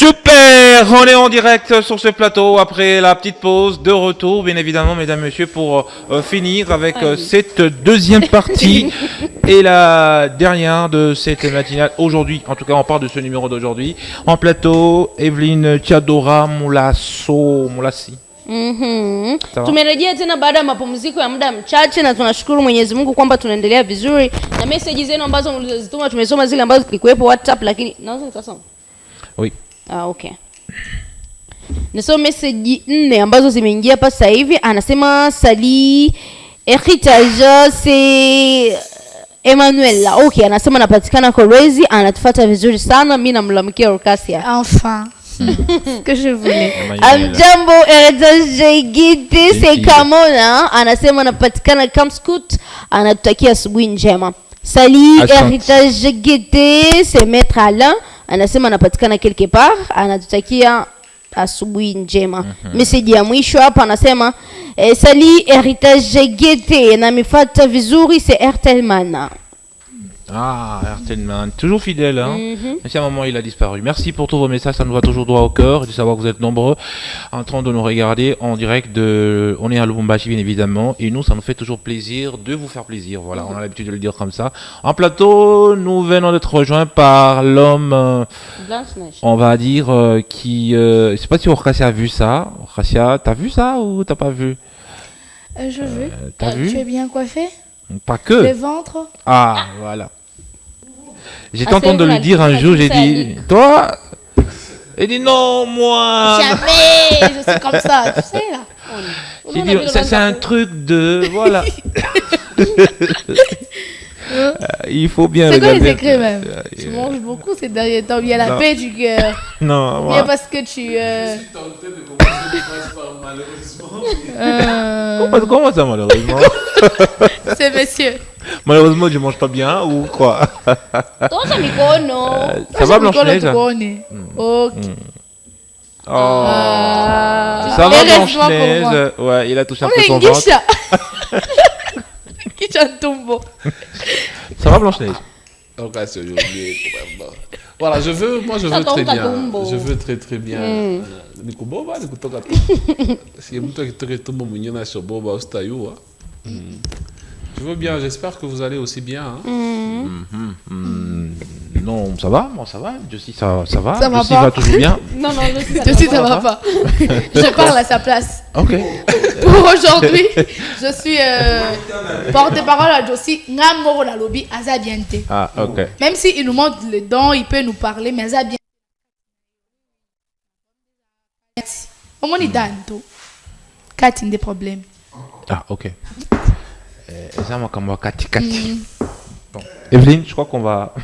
Super, on est en direct sur ce plateau après la petite pause de retour, bien évidemment, mesdames et messieurs, pour finir avec cette deuxième partie et la dernière de cette matinale. Aujourd'hui, en tout cas, on parle de ce numéro d'aujourd'hui. En plateau, Evelyne Tiadora Mulassi. Tumerejea tena baada ya mapumziko ya muda mchache na tunashukuru Mwenyezi Mungu kwamba tunaendelea vizuri na message zenu ambazo mlizozituma tumesoma zile ambazo zilikuwepo WhatsApp, lakini naweza nikasoma. Oui. Okay. Nisoma message 4 ambazo zimeingia hapa sasa hivi. Anasema Sali Heritage c'est Emmanuel. Okay, anasema napatikana Kolwezi, anatufuata vizuri sana. Mimi namlamikia Orkasia. Enfin. Que je voulais. Jambo Heritage Gite c'est Kamona, anasema napatikana Kamscoot, anatutakia asubuhi njema. Sali Heritage Gite c'est Maître Alain, anasema anapatikana quelque part, anatutakia asubuhi njema. Message ya mwisho hapa anasema Sali Heritage Gete na mifuata vizuri c'est Ertelman. Ah, Ertelman, toujours fidèle, hein. Merci, à un moment il a disparu. Merci pour tous vos messages, ça nous va toujours droit au cœur de savoir que vous êtes nombreux en train de nous regarder en direct on est à Lubumbashi bien évidemment, et nous ça nous fait toujours plaisir de vous faire plaisir, voilà, on a l'habitude de le dire comme ça. En plateau, nous venons d'être rejoints par l'homme, on va dire, qui, je sais pas si Orkasia a vu ça. Orkasia, t'as vu ça ou t'as pas vu? Je veux. T'as vu? Tu es bien coiffé? Pas que. Le ventre? Ah, voilà. J'étais en train de lui dire un jour, j'ai dit, toi? Il dit non, moi. Jamais, je suis comme ça, tu sais là. J'ai dit, c'est un truc de, voilà. Il faut bien regarder. C'est quoi les secrets même? Tu manges beaucoup ces derniers temps, bien la paix du cœur. Non, bien parce que tu... Je suis tenté de commencer malheureusement. Comment ça malheureusement? C'est monsieur. Malheureusement, je mange pas bien ou quoi? Ça va Blanche-Neige? Ok. Oh. Ça va Blanche-Neige? Ouais, il a touché un peu son ventre. Ça va Blanche-Neige? Voilà, je veux très bien. Je veux très bien. Je veux bien, j'espère que vous allez aussi bien. Non, ça va, moi ça va. Josie, ça va. Ça va Josie pas. va toujours bien. Non, Josie, ça va pas. Je parle à sa place. Ok. Pour aujourd'hui, je suis porte-parole à Josie. Ngamoro la lobby Azabiente. Ah, ok. Même s'il nous montre les dents, il peut nous parler, mais Azabiente. Au moins, il donne tout. Kat, il a des problèmes. Ah, ok. Bon. Evelyne, je crois qu'on va...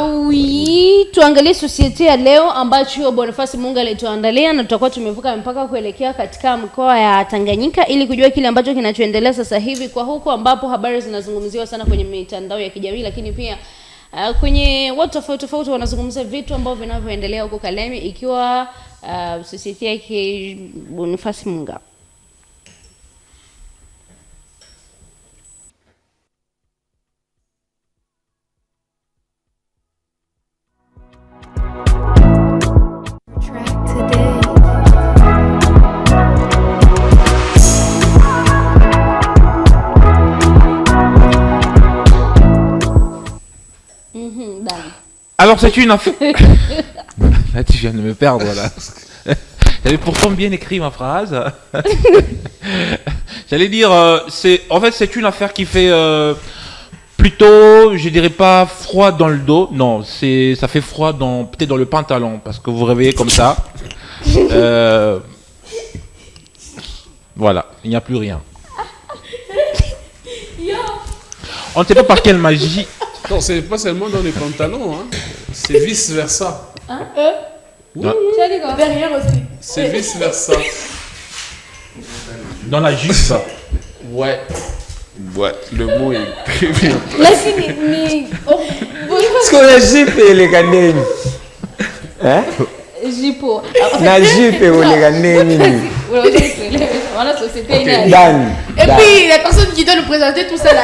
Oui, tuangalie societe ya leo ambacho Boniface Munga alituandalia, na tutakuwa tumevuka mpaka kuelekea katika mkoa ya Tanganyika ili kujua kile ambacho kinachoendelea sasa hivi kwa huko ambapo habari zinazungumziwa sana kwenye mitandao ya kijamii, lakini pia kwenye watu tofauti wanazungumza vitu ambavyo vinavyoendelea huko Kalemi, ikiwa societe yake Boniface Munga. Alors c'est une affaire... Là tu viens de me perdre là. J'avais pourtant bien écrit ma phrase. J'allais dire, c'est une affaire qui fait plutôt, je dirais pas froid dans le dos. Non, ça fait froid peut-être dans le pantalon parce que vous vous réveillez comme ça. Voilà, il n'y a plus rien. On ne sait pas par quelle magie. Non, c'est pas seulement dans les pantalons, hein. C'est vice versa. Hein? Oui. Derrière aussi. C'est vice versa. Dans la jupe. Ouais. Ouais, le mot est très bien. Est-ce qu'on a jupe et les gandés? Hein? Jipo. Na jupe ou les gandés? Dan. Et puis la personne qui doit nous présenter tout ça là,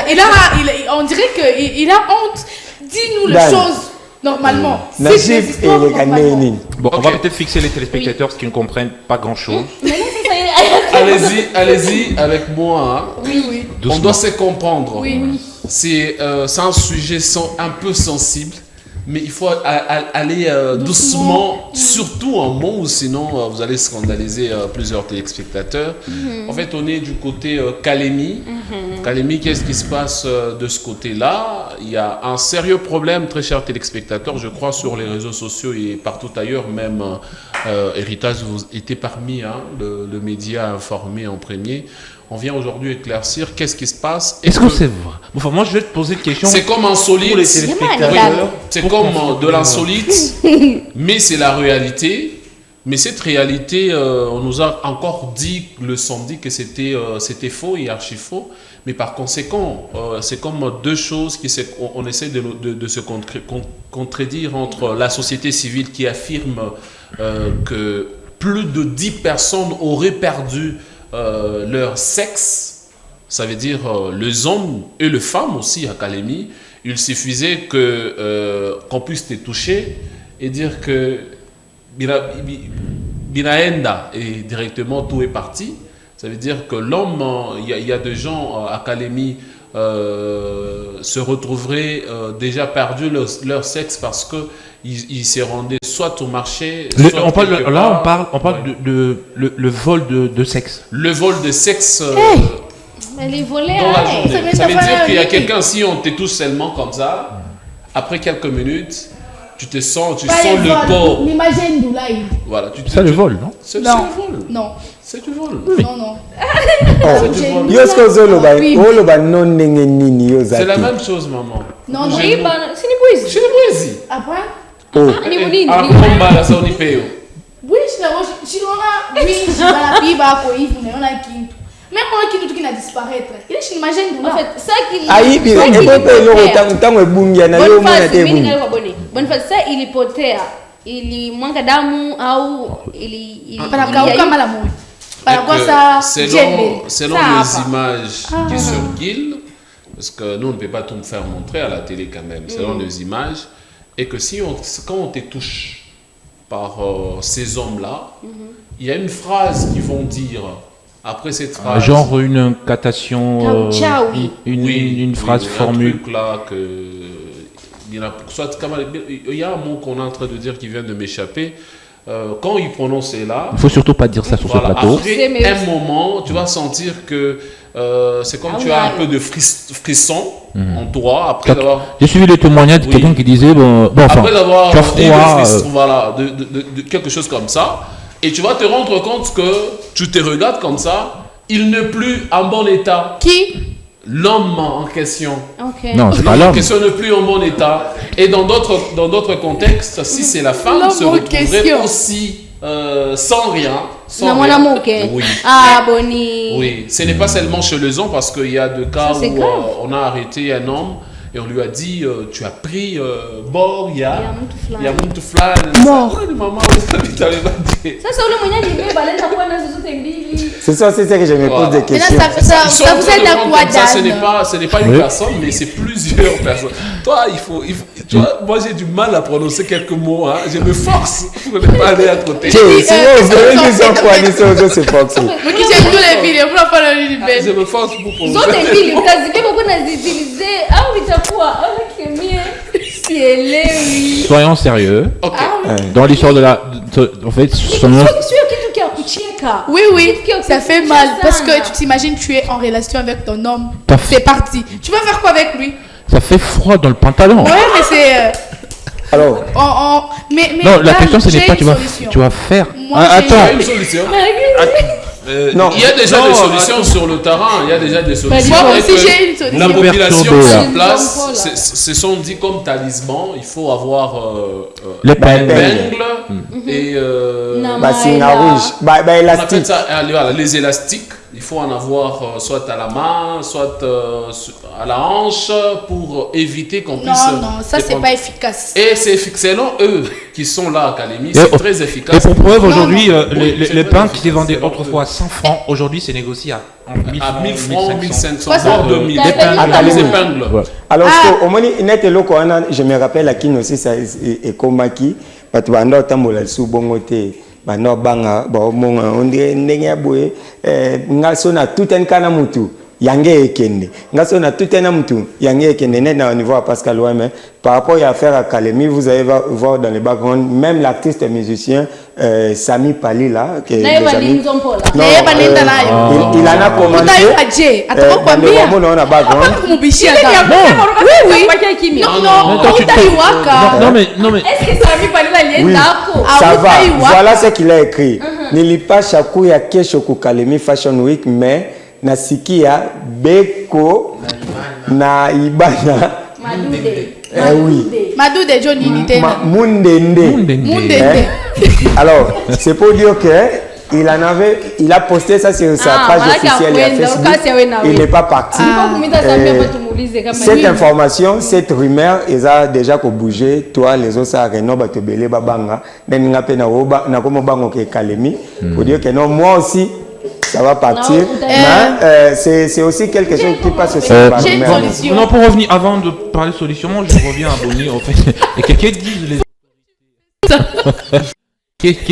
on dirait qu'il a honte. Dis-nous les choses. Normalement. Na C'est chiffre des histoires, et les normalement. canines. Bon, on Ok. va peut-être fixer les téléspectateurs parce qu'ils ne comprennent pas grand-chose. Allez-y avec moi. Hein. Oui. On Doucement. doit se comprendre. Oui. C'est un sujet un peu sensible, mais il faut aller doucement, surtout en mots, ou sinon vous allez scandaliser plusieurs téléspectateurs. En fait, on est du côté Calémie. Calémie, qu'est-ce qui se passe de ce côté-là? Il y a un sérieux problème, très chers téléspectateurs, je crois, sur les réseaux sociaux et partout ailleurs, même Héritage, vous étiez parmi le média informé en premier. On vient aujourd'hui éclaircir qu'est-ce qui se passe. Est-ce que c'est vrai? Enfin, moi, je vais te poser une question. C'est comme insolite. Pour les téléspectateurs. Oui, c'est comme de l'insolite, mais c'est la réalité. Mais cette réalité, on nous a encore dit le samedi que c'était faux et archi faux. Mais par conséquent, c'est comme deux choses on essaie de se contredire entre la société civile qui affirme que plus de 10 personnes auraient perdu leur sexe, ça veut dire les hommes et les femmes aussi à Calémie. Il suffisait qu'on puisse te toucher et dire que Binaenda et directement tout est parti. Ça veut dire que l'homme, il y a des gens à Calémie se retrouveraient déjà perdu leur sexe parce que ils se rendaient soit au marché, soit On parle ouais. de le vol de sexe. Le vol de sexe Mais les volets, dans la hein, journée. ça Ça veut met ta dire qu'il y a famille. quelqu'un, si on te touche seulement comme ça, après quelques minutes, tu sens Pas les le vols. corps. L'imagine d'où là, il- Voilà, Ça, le vol, non? C'est le Non. vol. Non. C'est du vol. Non. Oh, yo ce que ozoloba, Oui. oloba non ndenge nini yo C'est la zaki. même chose, maman. Non. J'ai- c'est ni boys. Chez les Brésil. Après, Oh, Combat la zone IPO. oui, je la biba, on a qui. Même on a qui tout qui n'a disparaître. Il est imagine d'où En là. fait, ça qui ayibi ebope eloko ntango ebungia na yo mona te ebungi. Boniface ça ilipotea ilimwanga damu au Panakauka mala moi. Panakuwa sa jembe. Selon les images qui circulent, parce que nous on ne peut pas tout me faire montrer à la télé quand même, selon les images, et que quand on te touche par ces hommes-là, il y a une phrase qu'ils vont dire après cette phrase. Genre une incantation, Ciao. une phrase oui, formule. Un truc là que. Il y a un mot qu'on est en train de dire qui vient de m'échapper. Quand il prononce là. Il faut surtout pas dire ça sur Voilà, ce plateau. après un moment, tu vas sentir que c'est comme tu as un peu de frisson en toi après avoir. J'ai suivi le témoignage de Oui. quelqu'un qui disait bon enfin, Après avoir tu as dit froid, le frisson, voilà, de quelque chose comme ça, et tu vas te rendre compte que tu te regardes comme ça, il n'est plus en bon état. Qui? L'homme en question. Ok. non, c'est pas L'homme en l'homme. question n'est plus en bon état. Et dans d'autres contextes, si c'est la femme, L'homme se en retrouverait question. aussi sans rien. Sans Na mwana rien. moke. Oui. Ah boni. Oui, ce n'est pas seulement chez les hommes parce qu'il y a des cas Ça, c'est où grave. on a arrêté un homme et on lui a dit tu as pris bord, il y a mtu fulani. Mort. Sasa, maman, dit. Sasa ule mwenye alibeba alienda kuwa nazo zote mbili. C'est ça, c'est ça que je me pose des Mais là, questions. Ils ça sont vous en train aide de à prendre quoi, comme ça, ce Dan? n'est pas une Oui. personne, mais c'est plusieurs personnes. Toi, tu vois, moi j'ai du mal à prononcer quelques mots, hein. Je me force pour ne pas aller à côté. Si vous avez des enfants, ils sont aussi forcés. Mais qui j'aime tous les vidéos, pour la faire le Je libérer. me force pour prononcer. Zote mbili utazibeba kwa nazitilize au itakuwa au kemie. Sielewi. Soyons sérieux. Ok. Dans l'histoire de la en fait soyons Sio kitu kia kucheka. Oui, ça fait mal parce que tu t'imagines tu es en relation avec ton homme, T'as fait- c'est parti. Tu vas faire quoi avec lui? ça fait froid dans le pantalon. Ouais, mais c'est Alors, mais Non, la là, question ce j'ai n'est pas une tu vas faire. Moi, Ah, j'ai- Il y a attends, une solution. Non. Il y a déjà Non, des solutions sur le terrain. Il y a déjà des solutions. Moi Et aussi que j'ai une solution. La population Perturbé, sur là. place Voilà. se sont dit comme talisman, il faut avoir les Bang. peines. épingle et Non. bah, c'est Maëla. rouge. Bah, on appelle élastique. ça voilà, les élastiques. Il faut en avoir soit à la main, soit à la hanche pour éviter qu'on puisse... Non, ça c'est pas efficace. Et c'est selon eux qui sont là à Kalemi, c'est très efficace. Et pour preuve, aujourd'hui, les pains qui se vendaient autrefois à 100 francs, aujourd'hui c'est négocié à 1000 francs, 1500, voire 2000. Des épingles. Alors, au moins, je me rappelle à qui aussi ça est Komaki, parce que on a tambola sous bongoté. Bano banga ba monga onde ndenge boye ngaso na tout un kana mutu yange ekende ngaso na tout un mutu yange ekende net na au niveau à Pascal Ouame par rapport à faire à Kalemi. Vous allez voir dans le background même l'artiste musicien Sami Pali là que il en a commencé Non mais est-ce que Sami Pali là ça va, voilà ce qu'il a écrit. Ne lis pas chaque ya kesho ku Kalemi Fashion Week mais na sikia beko na ibana oui. Madou de Johnny Nitena. Mundende. Alors, c'est pour dire que il a posté ça sur sa page officielle de Facebook. Il n'est pas parti. Cette information, cette rumeur, ils ont déjà bougé. Toi, les autres, ça a te belé babanga. N'enga pe na oba na komo bango ke Kalemi. Pour dire que non, moi aussi. Ça va partir. C'est aussi quelque chose qui passe aussi par rumeur. Non, pour revenir, avant de parler de solution, je reviens à Bonnie. En fait, et qu'est-ce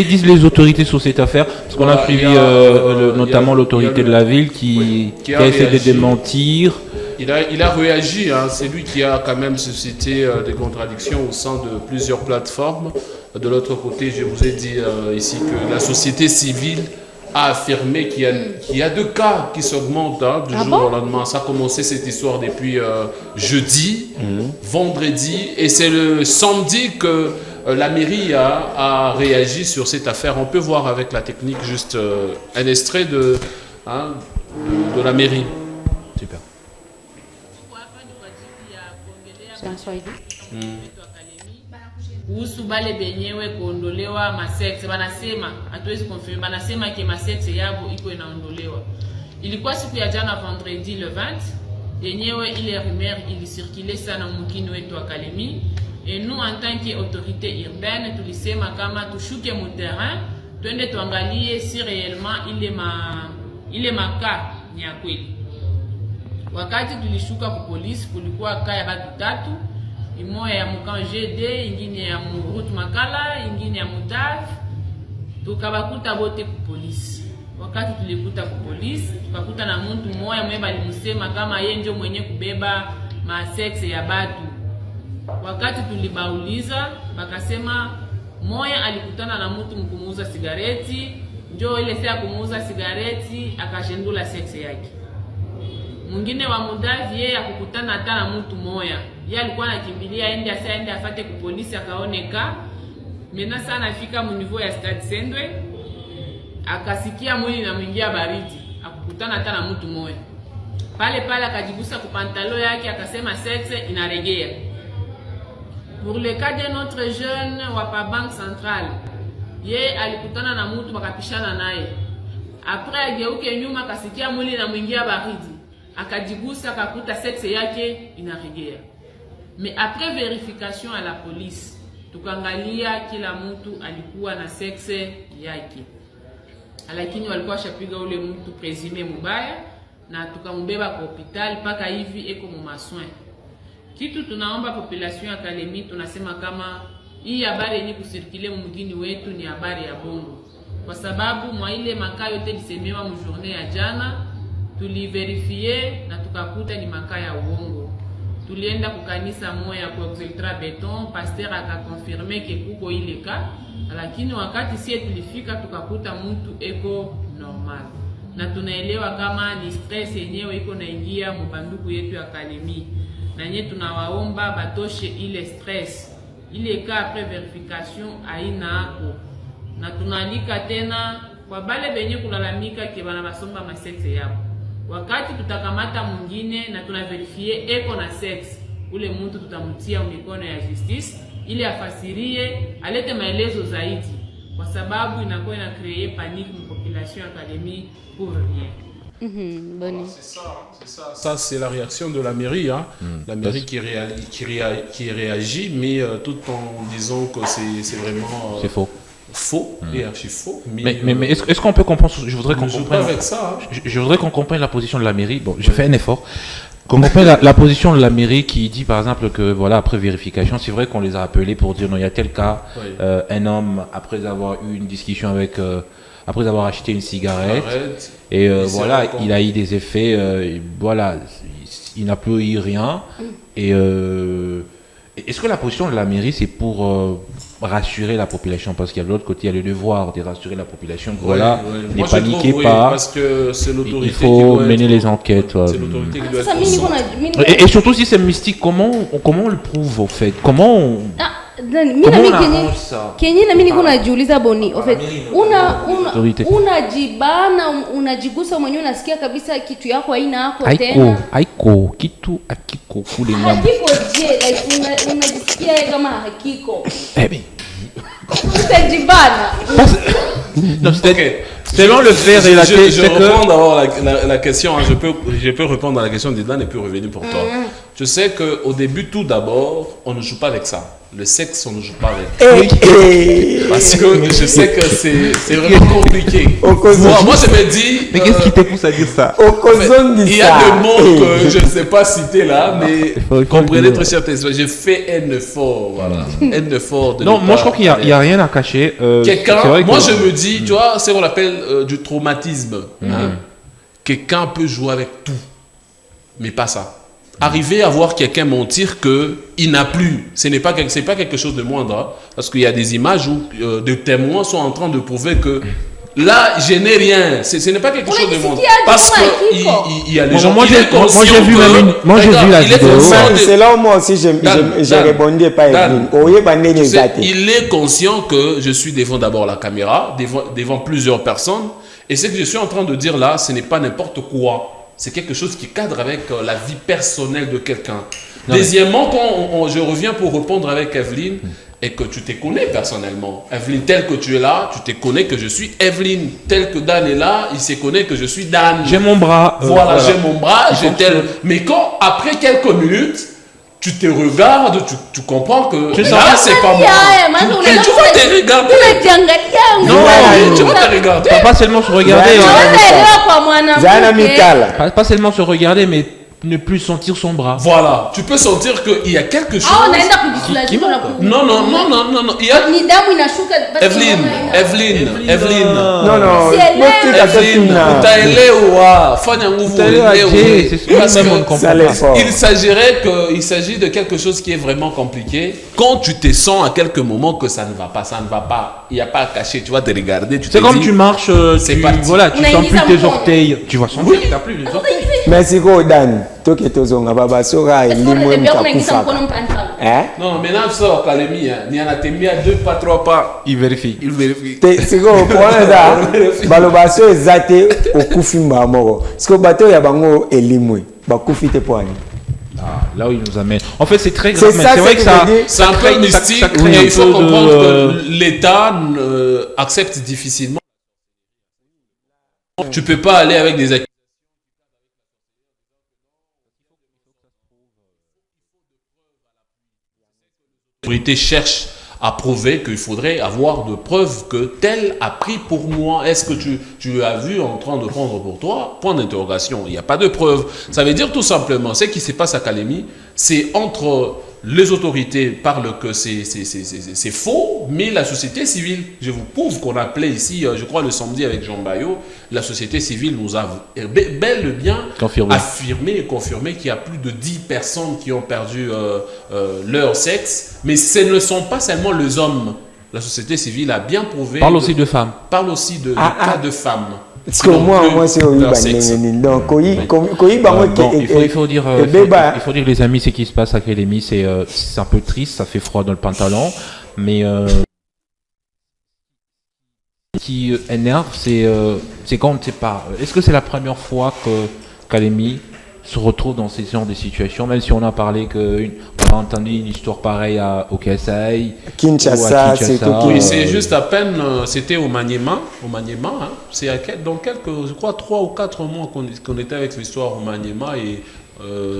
disent les autorités sur cette affaire? Parce qu'on a suivi notamment l'autorité de la ville qui a essayé de démentir. Il a réagi, hein. C'est lui qui a quand même suscité des contradictions au sein de plusieurs plateformes. De l'autre côté, je vous ai dit ici que la société civile a affirmé qu'il y a 2 cas qui s'augmentent du jour au lendemain. Ça a commencé cette histoire depuis jeudi, vendredi, et c'est le samedi que la mairie a réagi sur cette affaire. On peut voir avec la technique juste un extrait de la mairie. Super. Kuhusu bale benyewe kuondolewa masexe, wanasema hatuwezi confirm, wanasema ke masexe yabo iko inaondolewa. Ilikuwa siku ya jana vendredi le 20, yenyewe ile rumeur ilisirkile sana mkini wetu wa Kalemi. Et nous en tant qu'autorité urbaine tulisema kama tushuke mu terrain, twende tuangalie si réellement ile maka ni ya kweli. Wakati tulishuka ku police kulikuwa kaya batu 3. Imoya ya Mukan GD, ingine ya Route Makala, ingine ya Mutaf. Tukabakuta bote ku polisi. Wakati tulikuta ku polisi, tukakuta na mtu mmoja mwe balimusema kama yeye ndio mwenye kubeba masexe ya batu. Wakati tulibauliza, bakasema moya alikutana na mtu mkumuuza sigareti, ndio ile saa kumuuza sigareti akashendula sexe yake. Mwingine wa Mudavi yeye akukutana hata na mtu moya. Yeye alikuwa anakimbilia aende afate ku polisi akaoneka. Mena sana afika mu niveau ya Stade Sendwe. Akasikia mwili na mwingia baridi. Akukutana hata na mtu moya. Pale akajigusa ku pantalo yake akasema sexe inaregea. Pour le cas de notre jeune wa pa Banque Centrale. Yeye alikutana na mtu bakapishana naye. Après ageuke nyuma akasikia mwili na mwingia baridi. Akajigusa akakuta sexe yake inaregea. Mais après vérification à la police, tukangalia kila mtu alikuwa na sexe yake. Lakini walikuwa shapiga ule mtu présumé mubaya na tukambeba kwa hospitali paka hivi eko mu masoin. Kitu tunaomba population ya Kalemi tunasema kama hii habari yenye kusirkile mjini wetu ni habari ya bongo. Kwa sababu mwa ile makaa yote lisemewa mu journée ya jana tuliverifie na tukakuta ni makaa ya uongo. Tulienda kukanisa moya kwa Exultra Beton, pasteur akakonfirme ke kuko ile ka, lakini wakati sie tulifika tukakuta mtu eko normal. Na tunaelewa kama ni stress yenyewe iko naingia mbanduku yetu ya Kalemi. Na nye tunawaomba batoshe ile stress. Ile ka après verification haina hapo. Na tunalika tena kwa bale benye kulalamika ke bana basomba masexe yao. Wakati tutakamata mwingine na tunaverifie eko na sex, ule mtu tutamutia mikono ya justice ili afasirie, alete maelezo zaidi, kwa sababu inakuwa ina créer panique mu population ya Kalemi pour rien. Bonne. C'est ça, Ça, c'est la réaction de la mairie. Hein. La mairie qui réagit, mais tout en disant que c'est vraiment C'est faux. faux et archi faux. Mais est-ce qu'on peut comprendre, je voudrais qu'on joue pas comprenne, avec ça. Hein. je voudrais qu'on comprenne la position de la mairie. Bon, je fais un effort. Qu'on comprenne la position de la mairie qui dit par exemple que voilà, après vérification, c'est vrai qu'on les a appelés pour dire non, il y a tel cas, Oui. un homme après avoir eu une discussion avec, après avoir acheté une cigarette, Arrête. et Il s'est voilà, rendu compte. il a eu des effets, et voilà, il n'a plus eu rien. Et est-ce que la position de la mairie c'est pour rassurer la population, parce qu'il y a de l'autre côté, il y a le devoir de rassurer la population. Voilà, ne Moi, je paniquez trouve, oui, pas. parce que c'est l'autorité Il qui faut doit mener être- les enquêtes. C'est l'autorité qui doit Ça, être mini au qu'on centre. a- mini- Et surtout si c'est mystique, comment on le prouve au fait? Comment on Kenye ça? Kenye na mimi niko najiuliza Boni, en fait, Autorité. unajibana unajigusa mwenyewe, unasikia kabisa kitu yako haina yako tena. Aiko kitu akiko kule ngambo. Hakiko je, like unajisikia kama hakiko. Eh bien. Utajibana. Non, Ok. selon le fait relaté, Je c'est que reprends d'abord la question. Hein. Je peux répondre à la question d'Idan et puis revenir pour toi. Je sais qu'au début, tout d'abord, on ne joue pas avec ça. Le sexe, on ne joue pas avec. Parce que je sais que c'est vraiment compliqué. Moi, je me dis. mais qu'est-ce qui te pousse à dire ça? Il y a des mots que je ne sais pas citer là, mais il faut comprenez le très cher, j'ai fait un effort, voilà. Un effort de Non, ne moi je pas crois qu'il y a rien à cacher. Quelqu'un, c'est vrai moi que- je me dis, tu vois, c'est ce qu'on appelle du traumatisme. Hein. Quelqu'un peut jouer avec tout, mais pas ça. Arriver à voir quelqu'un mentir que il n'a plus, c'est pas quelque chose de moindre, hein, parce qu'il y a des images où des témoins sont en train de prouver que là, je n'ai rien. Ce n'est pas quelque chose de moindre, parce que il y a les gens. Moi, il est conscient j'ai vu que- même moi j'ai vu la il est vidéo. conscient de- C'est là où moi aussi j'ai Dan, répondu pas Dan, Evelyne. Oye bandé tu les sais, athées. il est conscient que je suis devant d'abord la caméra, devant plusieurs personnes, et ce que je suis en train de dire là, ce n'est pas n'importe quoi. C'est quelque chose qui cadre avec la vie personnelle de quelqu'un. Deuxièmement, quand je reviens pour répondre avec Evelyne, et que tu te connais personnellement. Evelyne, tel que tu es là, tu te connais que je suis Evelyne. Tel que Dan est là, il se connaît que je suis Dan. J'ai mon bras. Voilà, j'ai mon bras, j'ai tel. Mais quand, après quelques minutes, tu te regardes, tu comprends que Tu là, sens- c'est pas moi. Et tu vas te regarder. Non, Tu vas te regarder. Pas seulement se regarder, Zana Mikala. pas seulement se regarder, mais ne plus sentir son bras. Voilà, tu peux sentir qu'il y a quelque chose. Non, non, non, non, non, non. Il y a ni damu inashuka basi Evelyne. Non, non. Si elle Motu Evelyne, Kakatuna. utaelewa. Fanya nguvu Utaelewa, uelewe. c'est ce que Parce même on ne que comprend Ça pas. l'effort. il s'agit de quelque chose qui est vraiment compliqué. Quand tu te sens à quelques moments que ça ne va pas, il n'y a pas à cacher, tu vas te regarder, tu te C'est comme dis, tu marches, c'est tu parti. voilà, tu On a sens mis plus ça tes en orteils. Tu vas sentir, tu n'as plus les orteils. Merci go Dan. Toke tozonga baba sora elimwe mtakufa. Hein? Non, maintenant, ça va calmer. Il y en a mis à 2 pas, 3 pas. Il vérifie. Il vérifie. Te siko pona da balobaso ezate okufi mbamoko. Siko bato ya bango elimwe bakufi te poani. Ah, là où il nous amène. En fait, c'est très grave. C'est mais ça, c'est vrai c'est que que ça. je dis. C'est un peu mystique ça crée et un il faut peu de- comprendre que l'État accepte difficilement. Tu peux pas aller avec des accusations. L'autorité cherche à prouver qu'il faudrait avoir de preuves que tel a pris pour moi. Est-ce que tu as vu en train de prendre pour toi? Point d'interrogation. Il n'y a pas de preuve. Ça veut dire tout simplement, ce qui se passe à Kalemi, c'est entre les autorités parlent que c'est faux, mais la société civile, je vous prouve qu'on appelait ici, je crois le samedi avec Jean Bayo, la société civile nous a bel et bien affirmé et confirmé qu'il y a plus de 10 personnes qui ont perdu leur sexe, mais ce ne sont pas seulement les hommes. La société civile a bien prouvé. Parle aussi de femmes. Parle aussi de cas de femmes. Parce que moi c'est oyi bandengeni. Donc koyi bango Bon, il faut dire, beba. il faut dire les amis, ce qui se passe à Kalemi, c'est un peu triste, ça fait froid dans le pantalon, mais ce qui énerve, c'est quand on ne sait pas. Est-ce que c'est la première fois que Kalemi se retrouvent dans ces genres de situations, même si on a parlé on a entendu une histoire pareille au KSI, Kinshasa, c'est tout. Oui, c'est juste à peine, c'était au Maniema, hein. C'est dans quelques, je crois, 3 ou 4 mois qu'on était avec l'histoire au Maniema et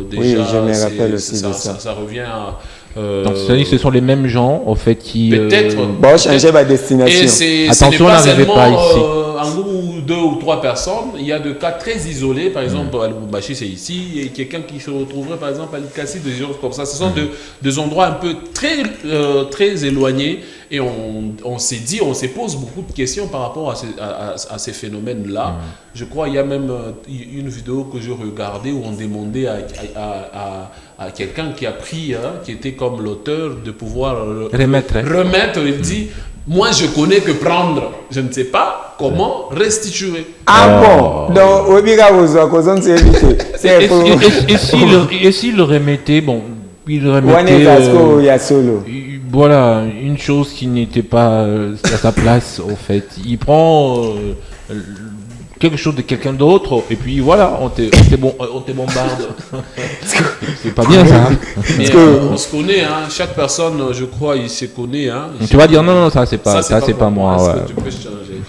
déjà, oui, je me rappelle aussi de ça. Ça revient à... donc c'est-à-dire que ce sont les mêmes gens en fait qui peut-être bon changer ma destination. Et attention, n'arrivez pas ici. Un ou 2 ou 3 personnes, il y a des cas très isolés, par exemple à Lubumbashi c'est ici, et quelqu'un qui se retrouverait par exemple à Likasi, des choses comme ça. Ce sont des endroits un peu très éloignés et on s'est dit, on se pose beaucoup de questions par rapport à ces phénomènes-là. Je crois qu'il y a même une vidéo que je regardais où on demandait à quelqu'un qui a pris, qui était comme l'auteur, de pouvoir remettre. Il dit, moi je connais que prendre, je ne sais pas comment restituer. Ah bon, donc et s'il le remettait, bon, il remettait voilà, une chose qui n'était pas à sa place en fait. Il prend quelque chose de quelqu'un d'autre et puis voilà, on te bombarde. C'est pas bien ça. Mais on se connaît, hein. Chaque personne, je crois, il se connaît. Hein. Tu vas dire non, ça c'est pas moi. Ouais. Tu peux changer.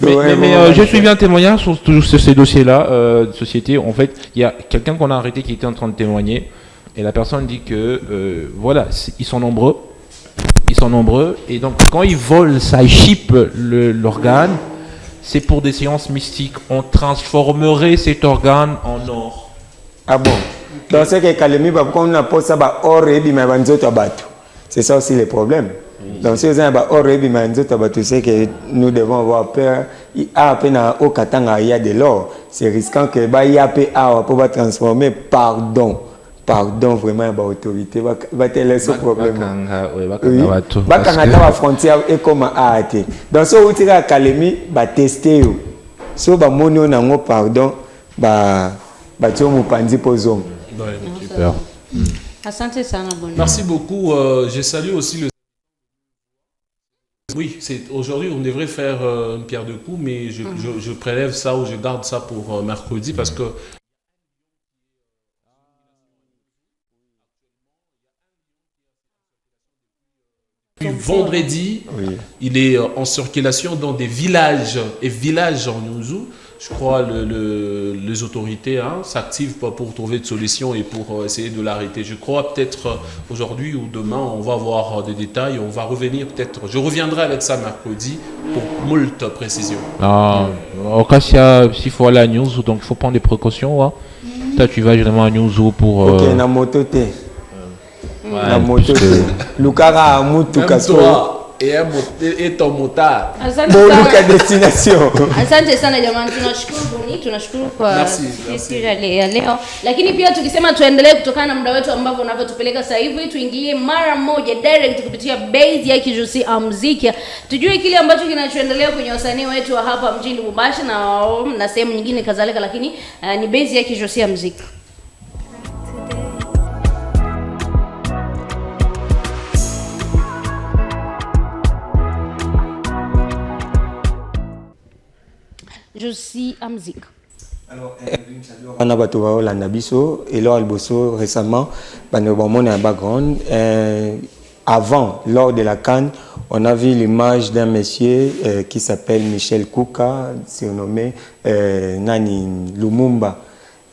Mais j'ai suivi un témoignage sur ces dossiers-là de société. En fait, il y a quelqu'un qu'on a arrêté qui était en train de témoigner et la personne dit que voilà, ils sont nombreux et donc quand ils volent, ça chip l'organe. C'est pour des séances mystiques. On transformerait cet organe en or. Ah bon? Donc c'est que Kalemi, pourquoi on a pas ça, or et c'est ça aussi le problème. Donc si vous avez or et c'est que nous devons avoir peur. Il y a à peine au Katanga, il y a de l'or. C'est risquant que il y a pour transformer pardon vraiment l'autorité va te laisser problème. La frontière est comme à donc si vous tirez à Kalemi va tester so ba mono nango pardon ba tu mu pandi pozong. Super. Asante sana bonne. Merci beaucoup. Je salue aussi le. Oui, aujourd'hui on devrait faire une pierre de coups, mais je prélève ça ou je garde ça pour mercredi parce que vendredi, il est en circulation dans des villages en Nyunzu. Je crois les autorités s'activent pour trouver des solutions et pour essayer de l'arrêter. Je crois peut-être aujourd'hui ou demain, on va avoir des détails. On va revenir peut-être. Je reviendrai avec ça mercredi pour moult précision. En cas s'il faut aller à Nyunzu, donc il faut prendre des précautions. Hein. Toi, tu vas généralement à Nyunzu pour. Ok, na moto te. La moto Lukara Mutu Kaso et ton motard. Bon destination. Asante sana jamani, tunashukuru kwa sisi ya leo. Lakini pia tukisema tuendelee kutokana na muda wetu ambao unavyotupeleka sasa hivi, tuingilie mara moja direct kupitia base ya Kijusi Muziki. Tujue kile ambacho kinachoendelea kwenye wasanii wetu wa hapa mjini Lubumbashi na sehemu nyingine kadhalika, lakini ni base ya Kijusi Muziki. Je suis à musique. Alors, on a battu la Nabiso et là, Alboso récemment, on a un background. Avant, lors de la CAN, on a vu l'image d'un monsieur qui s'appelle Michel Kouka, surnommé Nani Lumumba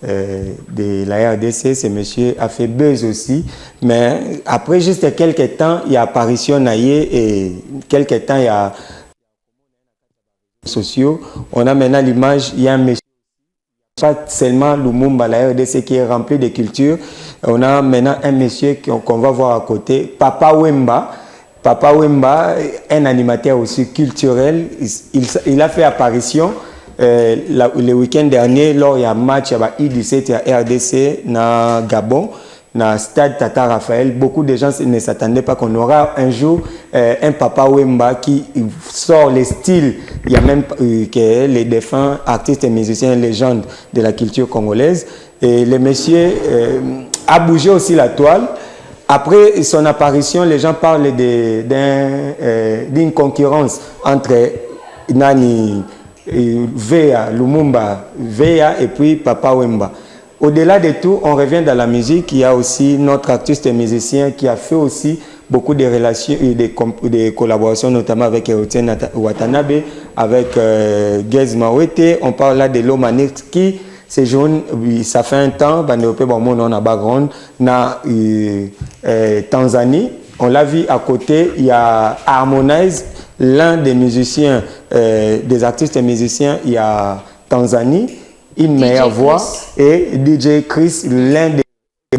de la RDC. Ce monsieur a fait buzz aussi, mais après juste quelques temps, il y a apparition Naye et quelques temps, il y a sociaux. On a maintenant l'image, il y a un monsieur, pas seulement Lumumba, la RDC qui est rempli de culture. On a maintenant un monsieur qu'on va voir à côté, Papa Wemba. Papa Wemba, un animateur aussi culturel. Il a fait apparition le week-end dernier lors il y a un match à I17 à RDC na Gabon. Dans le stade Tata Raphaël, beaucoup de gens ne s'attendaient pas qu'on aura un jour un Papa Wemba qui sort les styles. Il y a même que les défunts artistes et musiciens légendes de la culture congolaise. Et le monsieur a bougé aussi la toile. Après son apparition, les gens parlent d'une concurrence entre Nani Vea, Lumumba, Vea et puis Papa Wemba. Au-delà de tout, on revient dans la musique. Il y a aussi notre artiste et musicien qui a fait aussi beaucoup de relations et de collaborations, notamment avec Etienne Watanabe, avec Gez Mawete. On parle là de Lomanix qui, ces jeunes, ça fait un temps, on a background, na Tanzanie. On l'a vu à côté, il y a Harmonize, l'un des musiciens, des artistes et musiciens, il y a Tanzanie, une meilleure voix, et DJ Chris, l'un des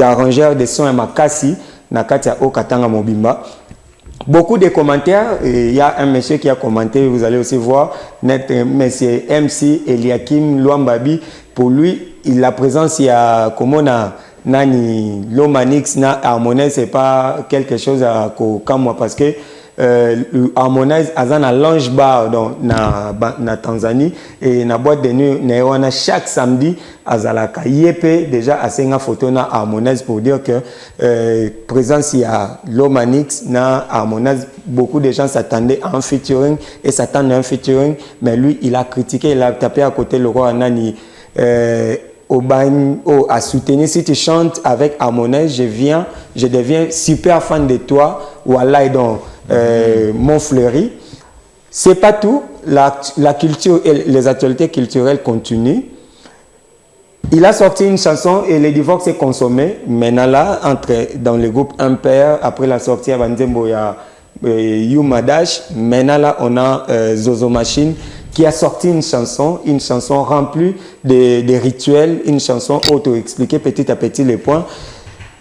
arrangeurs de sons et Makasi, Nakatia Okatanga Mobimba. Beaucoup de commentaires, il y a un monsieur qui a commenté, vous allez aussi voir, monsieur MC Eliakim Luambabi, pour lui, la présence, il y a comment on a Nani Lomanix, na Harmonize, c'est pas quelque chose à Kamwa parce que Harmonize azana lounge bar na Tanzanie et na boîte de nuit na chaque samedi azalaka yepe déjà à senga photo na Harmonize pour dire que présence il y a Lomanix na Harmonize, beaucoup de gens s'attendaient à un featuring et s'attendent à un featuring, mais lui il a critiqué, il a tapé à côté le roi Nani à soutenir. Si tu chantes avec Harmonize, je deviens super fan de toi. Voilà, et donc Montfleury. C'est pas tout. La culture et les actualités culturelles continuent. Il a sorti une chanson et le divorce est consommé. Maintenant là, dans le groupe Impère, après la sortie à Banzembo, il y a Yumadash. Maintenant là, on a Zozo Machine qui a sorti une chanson remplie de rituels, une chanson auto-expliquée petit à petit les points.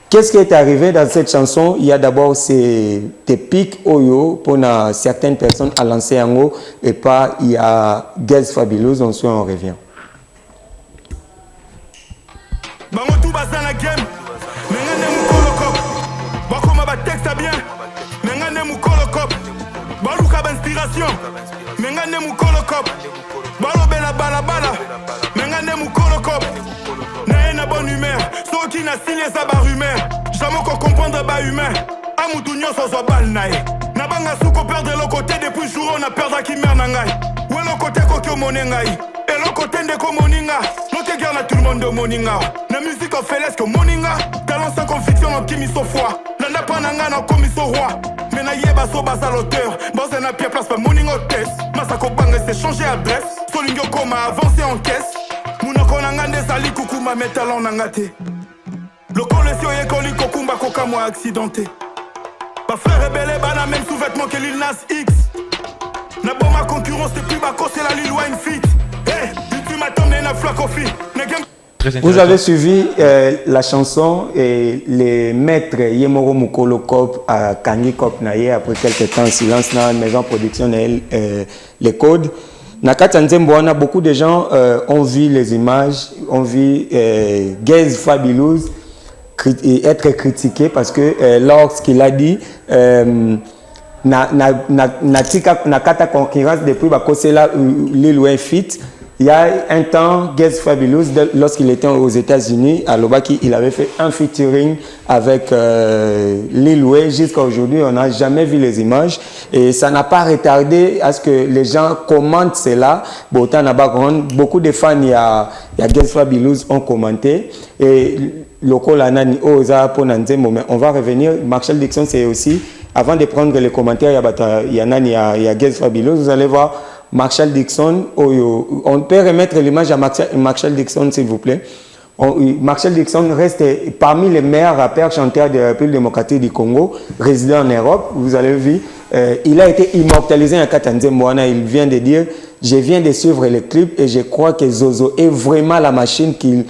Qu'est-ce qui est arrivé dans cette chanson? Il y a d'abord ces pics Oyo pour certaines personnes à lancer en haut et pas il y a Gez Fabulous, ensuite on revient. Mengane mukolo kop balo bela bala bala mengane mukolo kop na bonne humeur so qui na signé ça ba rumeur jamais qu'on comprendre ba humain amutu nyoso so bal nae na banga suko perdre le côté depuis jour on a perdre qui mer na ngai ou le côté ko ke monengai et le côté de ko moninga no te garde tout le monde de moninga na musique on fait l'esque moninga talent sans conviction en qui mi so foi na pas na nga na komi so roi. Mais na yeba so basa l'auteur, bosse na pied place pas morning hôtesse. Masako banga c'est changer adresse, solingo koma avancer en caisse. Munoko nanga ndezali kukuma metalon nangate. Loko lesio yekoli kokumba koka moi accidenté. Ba frère rebelle bana même sous-vêtements que Lil Nas X. Na bon ma concurrence c'est plus bas c'est la Lil Wayne fit. Eh, tu m'attends na flacofi. Vous avez suivi la chanson et les maîtres Yemoro Mukolo Kop à Kangi Kop Naye après quelques temps silence dans la maison production les codes. Nakata Nzemboana, beaucoup de gens ont vu les images, ont vu Gez Fabulous être critiqué parce que lorsqu'il a dit Nakata concurrence depuis Bakosela Lil Wayne fit. Il y a un temps, Gez Fabulous, lorsqu'il était aux États-Unis, à Lobaki, il avait fait un featuring avec Lil Wayne. Jusqu'à aujourd'hui, on n'a jamais vu les images. Et ça n'a pas retardé à ce que les gens commentent cela. Beaucoup de fans, il y a Gez Fabulous ont commenté. Et Loko Lanani, Oza, Ponanzemo, mais on va revenir. Marshall Dixon, c'est aussi, avant de prendre les commentaires, il y a Gez Fabulous, vous allez voir. Marshall Dixon, on peut remettre l'image à Marshall Dixon s'il vous plaît. Marshall Dixon reste parmi les meilleurs rappeurs chanteurs de la République démocratique du Congo, résident en Europe, vous avez vu. Il a été immortalisé en Katanze Moana, il vient de dire, je viens de suivre le clip et je crois que Zozo est vraiment la machine qu'il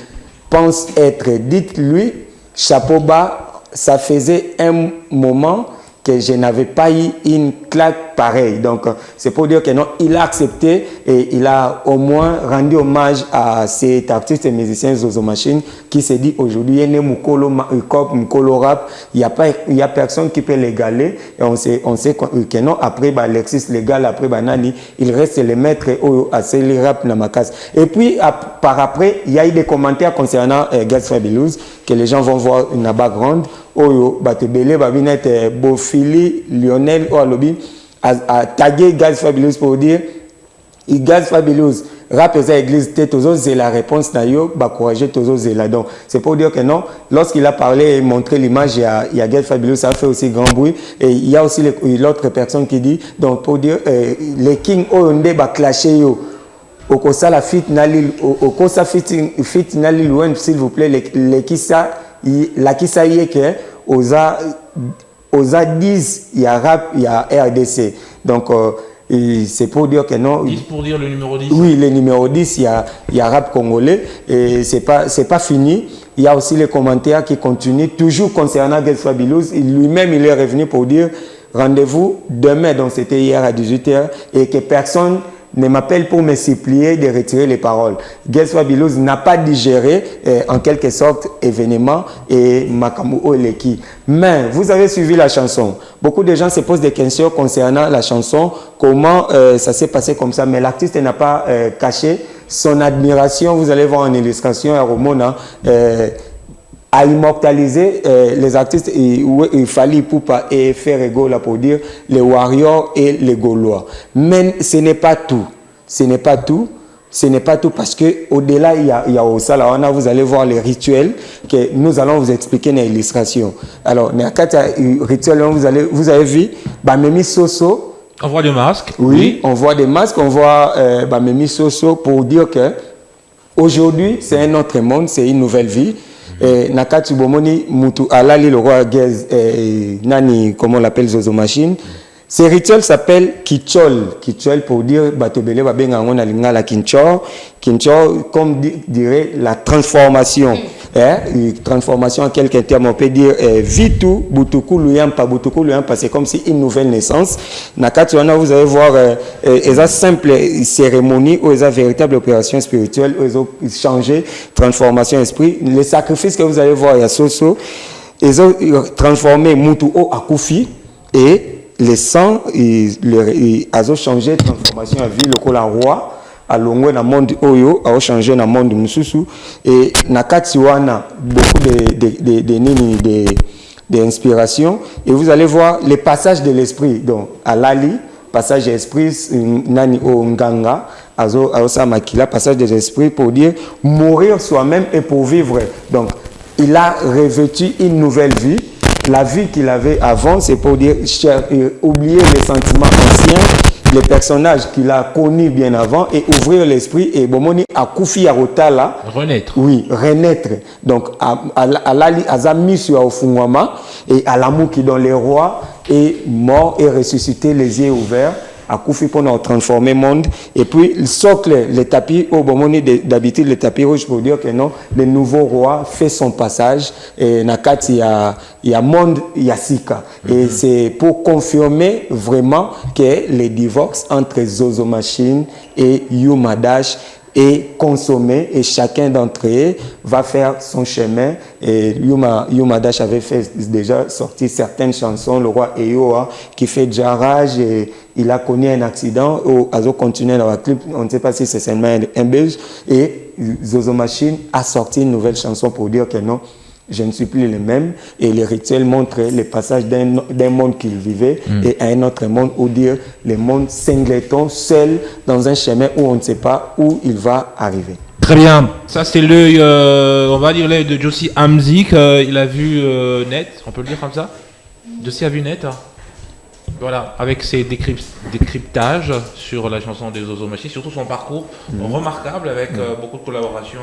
pense être. Dites-lui, chapeau bas, ça faisait un moment que je n'avais pas eu une claque pareille. Donc, c'est pour dire que non, il a accepté et il a au moins rendu hommage à cet artiste et musicien Zozo Machine qui s'est dit aujourd'hui, il n'y a personne qui peut l'égaler. Et on sait que non, après Lexis légal, après Nani, il reste le maître à Céli Rap Namakas. Et puis, par après, il y a eu des commentaires concernant Gez Fabulous que les gens vont voir une background. Oyo batebele babinete Bofili Lionel Olobi a tagué Gez Fabulous pour dire Gaz Fabulous, rap et église, c'est la réponse d'ailleurs, bah courager toujours là. Donc c'est pour dire que non, lorsqu'il a parlé et montré l'image, il y a Gaz Fabulous, ça a fait aussi grand bruit. Et il y a aussi l'autre personne qui dit, donc pour dire, les King Oyonde va clasher yo. Au kosa la fit nalil, au kosa fit nalil loin, s'il vous plaît, les kissa, la kissa y est que, osa 10, il y a rap, il y a RDC. Donc, c'est pour dire que non. 10 pour dire le numéro 10. Oui, le numéro 10, il y a rap congolais. Et c'est pas fini. Il y a aussi les commentaires qui continuent, toujours concernant Gaz Fabulous. Lui-même, il est revenu pour dire rendez-vous demain, donc c'était hier à 18h, et que personne ne m'appelle pour me supplier de retirer les paroles. Gaz Fabulous n'a pas digéré en quelque sorte événement et Makamu Oleki. Mais vous avez suivi la chanson. Beaucoup de gens se posent des questions concernant la chanson, comment ça s'est passé comme ça, mais l'artiste n'a pas caché son admiration. Vous allez voir en illustration à Romona à immortaliser les artistes il fallait Poupa et Ferrego là pour dire les Warriors et les Gaulois. Mais ce n'est pas tout. Ce n'est pas tout. Ce n'est pas tout parce que au-delà il y a au Salawana, vous allez voir les rituels que nous allons vous expliquer dans l'illustration. Alors, dans le rituel, vous avez vu Bamemi Soso. On voit des masques. Oui, on voit des masques, on voit Bamemi Soso pour dire que aujourd'hui c'est un autre monde, c'est une nouvelle vie. Nakati Bomoni Mutu Alali le roi Gaz Nani, comment on l'appelle, Zozo Machine. Ce rituel s'appelle Kichol. Kichol pour dire Batobele Babenga on a la Kinchor. Kinchor comme dirait la transformation. Transformation en quelques termes, on peut dire Vitu, Butuku Luyampa, c'est comme si une nouvelle naissance. Nakati vous allez voir une simple cérémonie ou une véritable opération spirituelle où ils ont changé, transformation esprit. Les sacrifices que vous allez voir, il y a Soso, ils ont transformé Mutu O Akufi et les sangs, ils ont changé, transformation à vie, le col en roi. À l'ongwe na monde oyo a changé na monde mususu et nakati wana beaucoup de inspiration et vous allez voir les passages de l'esprit donc à Lali passage d'esprit nani o nganga azo sa makila passage de l'esprit pour dire mourir soi-même et pour vivre donc il a revêtu une nouvelle vie. La vie qu'il avait avant, c'est pour dire oublier les sentiments anciens, les personnages qu'il a connus bien avant et ouvrir l'esprit. Et Bomoni a Koufi Arotala. Renaître. Oui, renaître. Donc, à l'ali Azami sur Ofungwama et à l'amour qui dans les rois est mort et ressuscité les yeux ouverts. À Koufi pour nous transformer le monde. Et puis, le socle, le tapis, au Bomoni d'habitude, le tapis rouge pour dire que non, le nouveau roi fait son passage. Et Nakati, il y a monde, il y a Sika. Et c'est pour confirmer vraiment que les divorces entre Zozo Machine et Yumadash est consommé et chacun d'entre eux va faire son chemin. Et Yumadash avait fait déjà sorti certaines chansons, le roi Eyoa qui fait jarrage et il a connu un accident où Azo continuait dans la clip, on ne sait pas si c'est seulement un belge et Zozo Machine a sorti une nouvelle chanson pour dire que non, je ne suis plus le même et les rituels montrent les passages d'un monde qu'il vivait et à un autre monde où dire le monde singleton seul dans un chemin où on ne sait pas où il va arriver. Très bien, ça c'est l'œil, on va dire l'œil de Josie Hamzik, il a vu net, on peut le dire comme ça. Josie a vu net, hein. Voilà, avec ses décryptages sur la chanson des Zozo Machine, surtout son parcours remarquable avec beaucoup de collaborations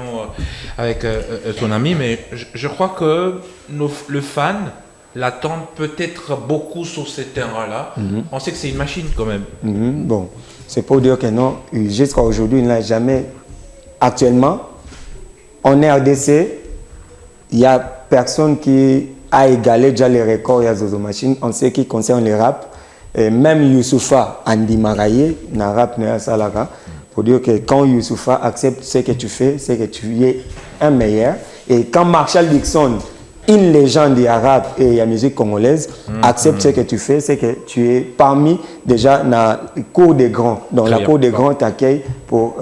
avec son ami. Mais je crois que le fan l'attendent peut-être beaucoup sur ces terrains-là. On sait que c'est une machine quand même. Bon, c'est pour dire que non, jusqu'à aujourd'hui, il n'a jamais. Actuellement, en RDC, il n'y a personne qui a égalé déjà les records à Zozo Machine. On sait qui concerne les rap. Et même Youssoufa Andi Maraye, na rap na Salaka, pour dire que quand Youssoufa accepte ce que tu fais, c'est que tu es un meilleur. Et quand Marshall Dixon, une légende du rap et de la musique congolaise, accepte ce que tu fais, c'est que tu es parmi déjà dans la cour des grands. Donc la cour des grands t'accueille pour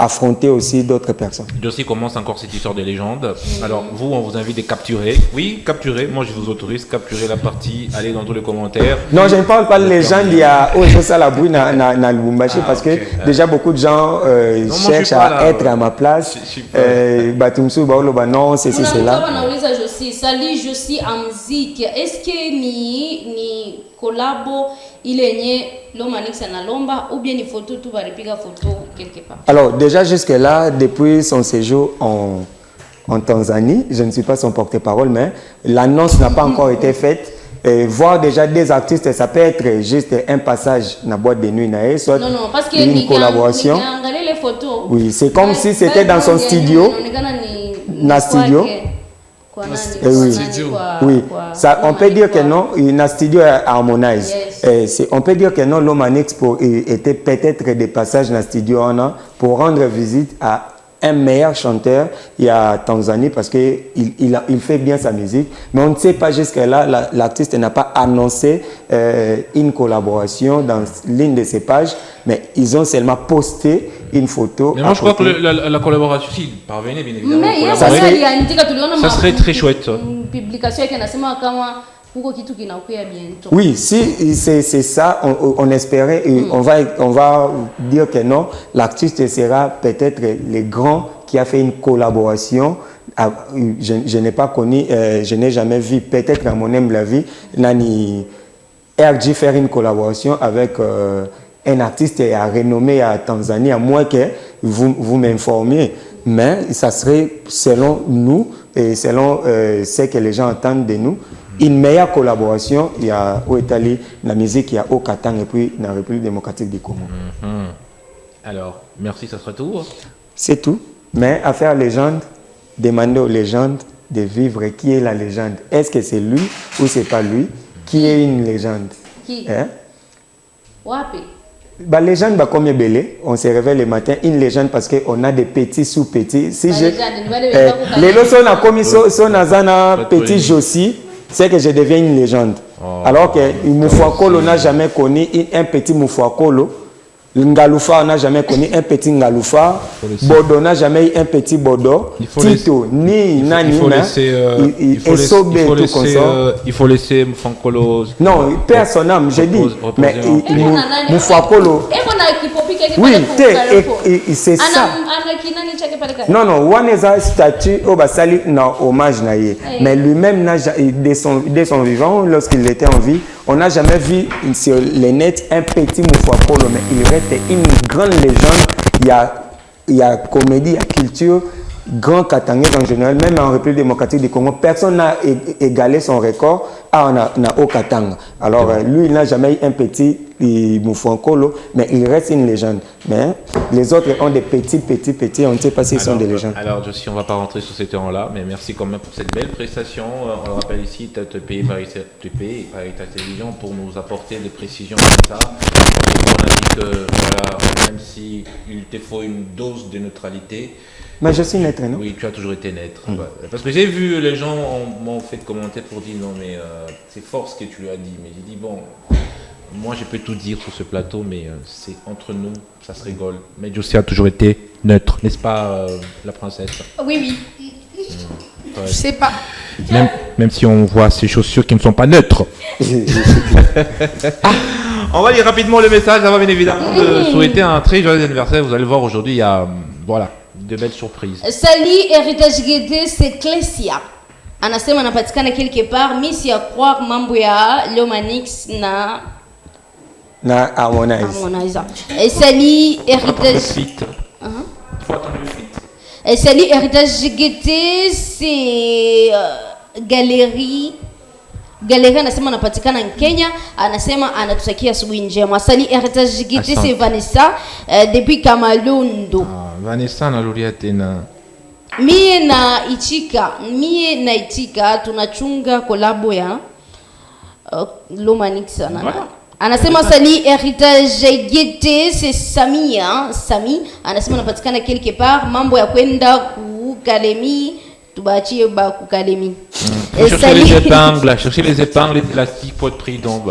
affronter aussi d'autres personnes. Josie commence encore cette histoire des légendes. Alors, vous, on vous invite à capturer. Oui, capturer. Moi, je vous autorise. Capturer la partie. Allez dans tous les commentaires. Non, je ne parle pas de légendes. Il y a ça la bruit dans Lubumbashi parce que déjà beaucoup de gens cherchent à être à ma place. Batumsu, Baoloba, non, c'est cela. Salut, je suis en musique. Est-ce que ni collabo il est l'Omanix na lomba ou bien il faut tout va repiga photo quelque part? Alors déjà jusque-là, depuis son séjour en Tanzanie, je ne suis pas son porte-parole, mais l'annonce n'a pas encore été faite. Et voir déjà des artistes, ça peut être juste un passage dans la boîte de nuit, soit parce que une collaboration. Les photos. Oui, c'est comme si c'était dans son studio. Studio. Oui, ça, on peut dire que non, une studio Harmonize. On peut dire que non, l'Omanix était peut-être des passages dans le studio pour rendre visite à un meilleur chanteur, il y a Tanzanie parce qu'il fait bien sa musique, mais on ne sait pas jusque-là, l'artiste n'a pas annoncé une collaboration dans l'une de ses pages, mais ils ont seulement posté une photo. Mais moi je crois que la collaboration, si parvenait bien évidemment, ça serait très chouette. Une publication qui oui, si c'est ça, on espérait, on va dire que non, l'artiste sera peut-être le grand qui a fait une collaboration. Je n'ai pas connu, je n'ai jamais vu, peut-être à mon âme la vie, Nani RG faire une collaboration avec un artiste à renommé à Tanzanie, à moins que vous m'informiez. Mais ça serait selon nous et selon ce que les gens entendent de nous, une meilleure collaboration. Il y a au Italie, la musique, il y a au Qatar et puis dans la République démocratique du Congo. Alors, merci, ça sera tout. C'est tout. Mais à faire légende, demander aux légendes de vivre qui est la légende. Est-ce que c'est lui ou c'est pas lui? Qui est une légende? Qui? Wapi? Légende, combien belé? On se réveille le matin, une légende parce qu'on a des petits sous-petits. Si les lots sont commis son azana petit Josie, c'est que je deviens une légende. Alors que Moufouakolo n'a jamais connu un petit Moufouakolo. Ngaloufa n'a jamais connu un petit Ngaloufa. Bodo n'a jamais eu un petit Bodo. Tito, ni Nani. Il faut laisser Moufouakolo. Non, personne, je dis. Mais Moufouakolo. Oui, c'est ça. Non, on a un statut au Basali, non, hommage naïe. Mais lui-même, dès son vivant, lorsqu'il était en vie, on n'a jamais vu sur les nets un petit Moufouakolo, mais il reste une grande légende. Il y a comédie, il y a culture, grand Katangais en général, même en République démocratique du Congo, personne n'a égalé son record au Katanga. Alors, lui, il n'a jamais eu un petit Moufouakolo, mais il reste une légende. Mais les autres ont des petits, on ne sait pas s'ils sont des légendes. Alors, Josie, on ne va pas rentrer sur ces terrains-là, mais merci quand même pour cette belle prestation. On le rappelle ici, tu as payé par ta télévision pour nous apporter des précisions comme ça. On a dit que, voilà, même s'il te faut une dose de neutralité. Mais je suis neutre, non? Oui, tu as toujours été neutre. Parce que j'ai vu, les gens m'ont fait commenter pour dire non, mais c'est fort ce que tu lui as dit. Mais j'ai dit, bon, moi je peux tout dire sur ce plateau, mais c'est entre nous, ça se rigole. Mais Josie a toujours été neutre, n'est-ce pas, la princesse? Oui. Ouais. Je sais pas. Même si on voit ces chaussures qui ne sont pas neutres. On va lire rapidement le message avant bien évidemment de souhaiter un très joyeux anniversaire. Vous allez voir aujourd'hui, il y a de belles surprises. Salut, Héritage Guédé, c'est Clécia. Anasema anapatikana quelque part, misi ya croire mambo ya l'Omanix na Harmonize. Et salut, Héritage. Et salut, Héritage Guédé, c'est Galerie anasema anapatikana Kenya, anasema anatutakia asubuhi njema. Salut, Héritage Guédé, c'est Vanessa depuis Kamalundo. Vanessa naluria tena. Mie na Ichika tunachunga kolabo ya L'Omanix anasema salut, Héritage Guédé, c'est Sami anasema anapatikana quelque part, mambo ya kwenda kukalemi tubaachie kukalemi. Chercher les épingles, l'élastique pour être pris donc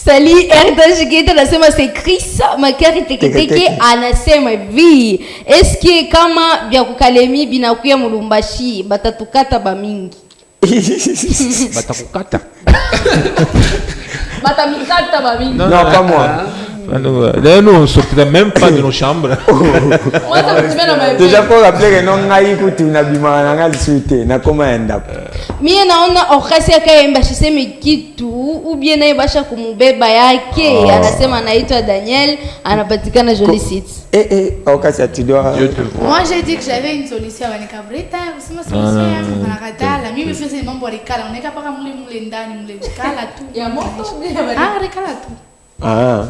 Sali heritage gate anasema c'est Chris Makari teketeke anasema vi eske kama vya kukalemi binakuya mulumbashi batatukata bamingi batakukata batamikata bamingi Non, pas moi. Là, nous, on ne sortira même pas de nos chambres. Moi, ça me met dans ma vie. Déjà pour rappeler que non ngai kuti unabima na ngali suite na koma enda. Mie naona okasi akaemba shiseme kitu ubie naye basha kumubeba yake anasema anaitwa Daniel anapatikana Jolie City. Okasi atidoa. Moi j'ai dit que j'avais une solution avec Cabrita, vous me solution à la radala. Mimi faisais mambo rikala, on est capable mule ndani mule rikala tu. Ya moto rikala tu. Ah.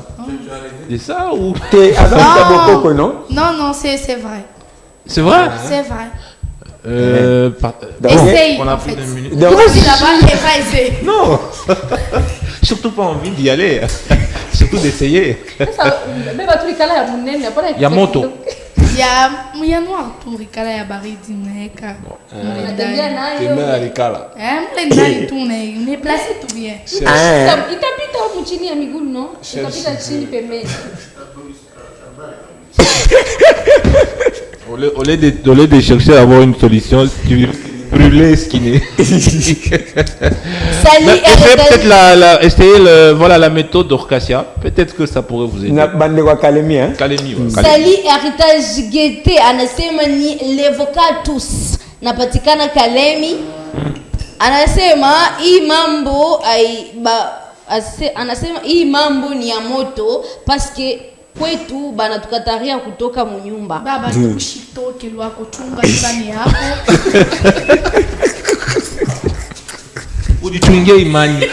C'est ça ou T'es avec Tabokoko, non? Non, c'est vrai. c'est vrai? C'est vrai. Essaye, on a en plus fait. d'une minute. Donc, Si là-bas, et pas essayer. Non. Surtout pas envie d'y aller. Surtout d'essayer. Il y a moto. Il y a noir tout rikala ya baridi mneka. Tena alikala. Mule ndani tu on est placé tout bien. itapita huko chini ya miguu no itapita chini pembeni Au lieu de chercher à avoir une solution, tu brûler ce qui n'est. Sali Peut-être essayer la méthode d'Orcasia. Peut-être que ça pourrait vous aider. na bande kwa Kalemi hein. Kalemi, ouais, Kalemi. Sali heritage gete anasema ni levocatus napatikana Kalemi anasema hii mambo anasema hii mambo ni ya moto paske kwetu bana tukataria kutoka munyumba Baba tukushitoke lwako chunga ndani yako. Ujichungie imani.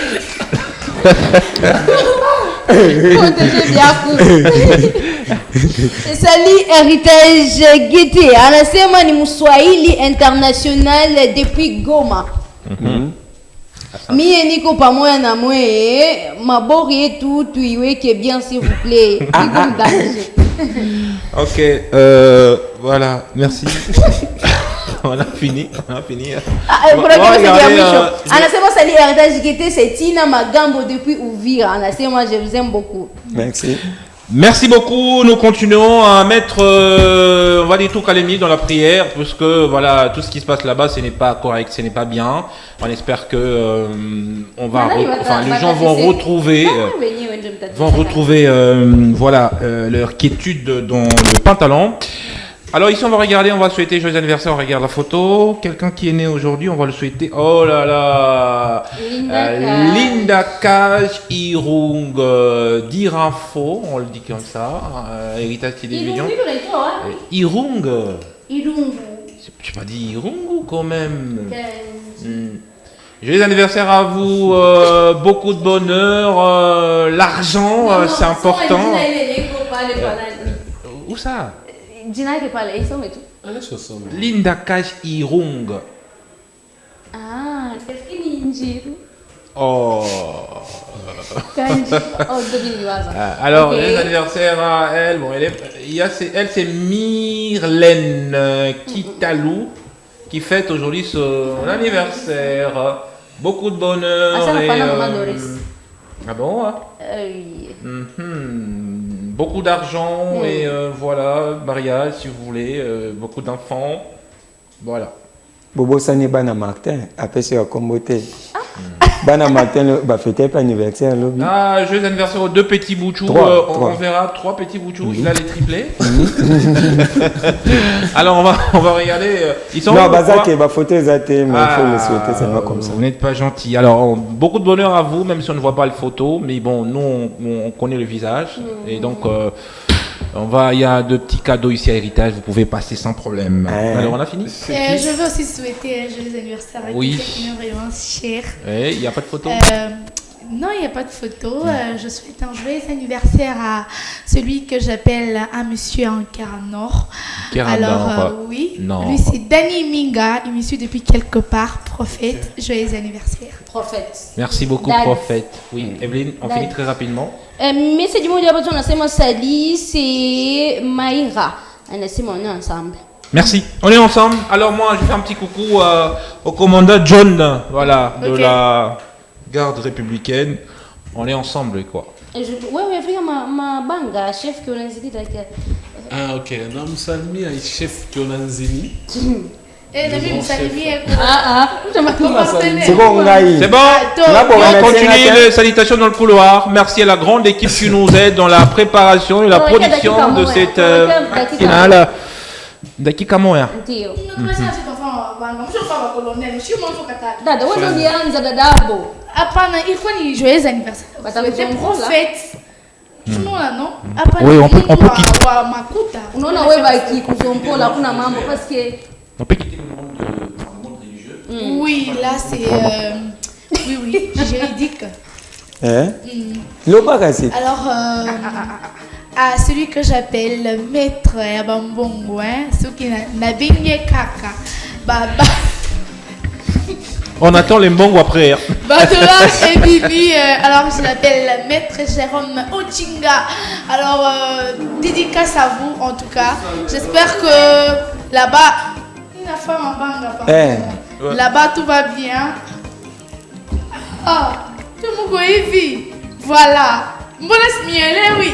Sali heritage gete anasema ni Mswahili international depuis Goma. Mie niko pamoja na mwe mabori yetu tuiweke bien s'il vous plaît. Ok, voilà, merci. On a fini. Anasema Sali heritage gete c'est Tina Magambo depuis Uvira. Anasema je vous aime beaucoup. Merci. Merci beaucoup. Nous continuons à mettre, on va dire tout Kalemi dans la prière, parce que voilà, tout ce qui se passe là-bas, ce n'est pas correct, ce n'est pas bien. On espère que les gens vont retrouver, voilà, leur quiétude dans le pantalon. Alors ici on va regarder, on va souhaiter joyeux anniversaire, on regarde la photo. Quelqu'un qui est né aujourd'hui, on va le souhaiter. Oh là là, Linda Kaj Irung d'Irinfo, on le dit comme ça, héritage télévision. Irung. Tu m'as dit Irung quand même. Joyeux anniversaire à vous, beaucoup de bonheur, l'argent c'est important. Où ça? Linda Kaj Irung. Oh. Alors, les anniversaires à elle, bon, elle c'est Myrlène Kitalou qui fête aujourd'hui son anniversaire. Beaucoup de bonheur. Ah bon? Beaucoup d'argent et voilà, mariage si vous voulez, beaucoup d'enfants. Voilà. Bobo Sani Bana Martin, après c'est à Comboté. Bana Martin, bah fêter pas anniversaire là. Ah, joyeux anniversaire aux deux petits boutchous. On verra 3 petits boutchous. Il a les triplés. Alors on va regarder. Ils sont. Non, Bazak et photo zaté, mais il faut les souhaiter seulement comme ça. Vous n'êtes pas gentil. Alors beaucoup de bonheur à vous, même si on ne voit pas la photo, mais bon, nous on connaît le visage et donc. Il y a de petits cadeaux ici à Héritage, vous pouvez passer sans problème. Alors on a fini. Je veux aussi souhaiter un joyeux anniversaire à quelqu'un qui m'est vraiment cher. Il n'y a pas de photo? Non, il n'y a pas de photo. Je souhaite un joyeux anniversaire à celui que j'appelle un monsieur en Caranor. Alors, oui, non. Lui c'est Danny Minga, il me suit depuis quelque part. Prophète, joyeux anniversaire. Prophète. Merci beaucoup, Prophète. Oui, Evelyne, on finit très rapidement. Mais du monde on a Sali, c'est Maïra. On est ensemble. Merci, on est ensemble. Alors moi, je fais un petit coucou au commandant John, voilà, de la garde républicaine. On est ensemble, quoi. Wewe fika mabanga chef qui unazikita like. Ah ok, na msalimia chef Kionanzini. C'est bon, c'est bon. On continue les salutations dans le couloir. Merci à la grande équipe qui nous aide dans la préparation et la production de cette finale. Dakika moja. Ndio. Dada, wewe ndio ulianza dadabo. Hapana, ilikuwa ni joyeux anniversaire. C'était prophète. Oui, on peut quitter. Unaona wewe baki kuzompola kuna mambo parce que on peut quitter le monde religieux. Oui, là c'est oui, juridique. Alors à celui que j'appelle maître Abambongo, ceux qui n'a bingé kaka. Baba. On attend les mbongo après. Batola et Bibi, alors je l'appelle maître Jérôme Ochinga. Alors dédicace à vous en tout cas. J'espère que là-bas, il a fait un bang. Là-bas tout va bien. Ah, tout le monde voilà. Bon, oui.